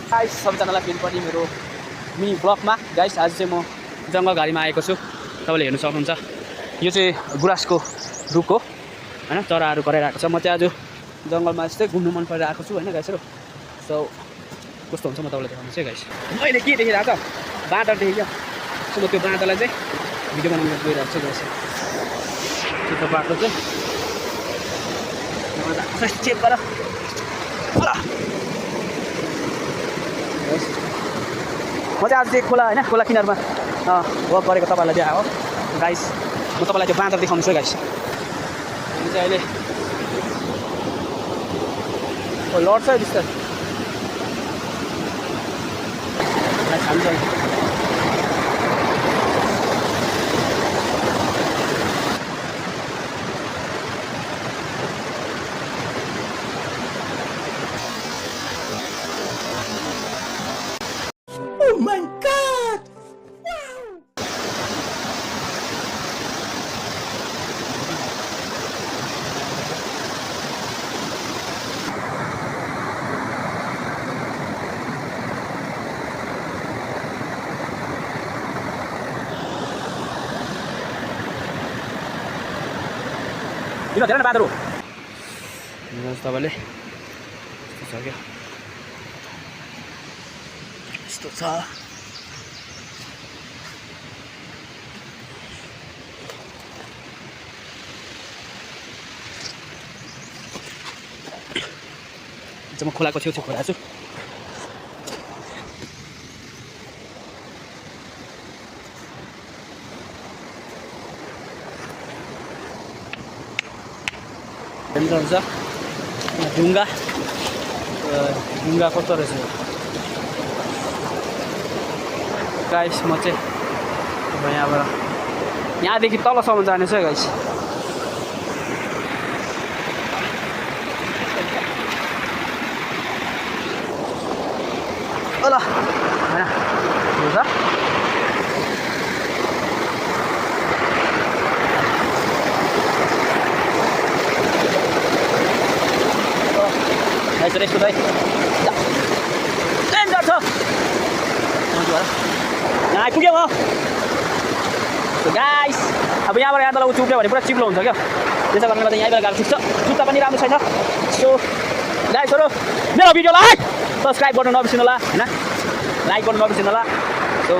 Guys सबैजनालाई फेरि पनि मेरो मिनी ब्लगमा गाइस आज चाहिँ म जङ्गलघारीमा आएको छु। तपाईँले हेर्न सक्नुहुन्छ यो चाहिँ गुराँसको रुख हो हैन, चराहरू कराइरहेको छ। म चाहिँ आज जङ्गलमा यस्तै घुम्नु मन परिरहेको छु हैन गाइसहरु। सो कस्तो हुन्छ म तपाईँलाई देखाउँछु है गाइस। मैले के देखिरहेको छ बाँदर देखेँ। सो म त्यो बाँदरलाई चाहिँ भिडियो बनाउन गइरहेको छु गाइस। त्यो बाटो चाहिँ चेक गर म चाहिँ आज चाहिँ खोला हैन, खोला किनारमा वक गरेको तपाईँलाई देखाएको गाइस। म तपाईँलाई त्यो बाँदर देखाउँछु गाइस। यो चाहिँ अहिले लड्छ है बिस्तारै खान्छ। Oh my God! किन धेरै बाँदर हो तपाईँले यस्तो छ क्या, यस्तो छ। म खोलाको छेउछेउ खोला छु। हुन्छ ढुङ्गा ढुङ्गा कस्तो रहेछ गाइस। म चाहिँ अब यहाँदेखि तलसम्म जानेछु है गाइस। ल होइन हुन्छ यस्तो चाहिँ डेन्जर छ। यहाँ आइपुग्यो म गाइस। अब यहाँबाट यहाँ तल उच्च भने पुरा चिप्लो हुन्छ क्या, त्यसो कारणले गर्दा यहीँबाट गएको ठिक छ। जुत्ता पनि राम्रो छैन। सो गाइसहरू मेरो भिडियोलाई सब्सक्राइब गर्नु नबिर्सिनु होला हैन, लाइक गर्नु नबिर्सिनु होला। सो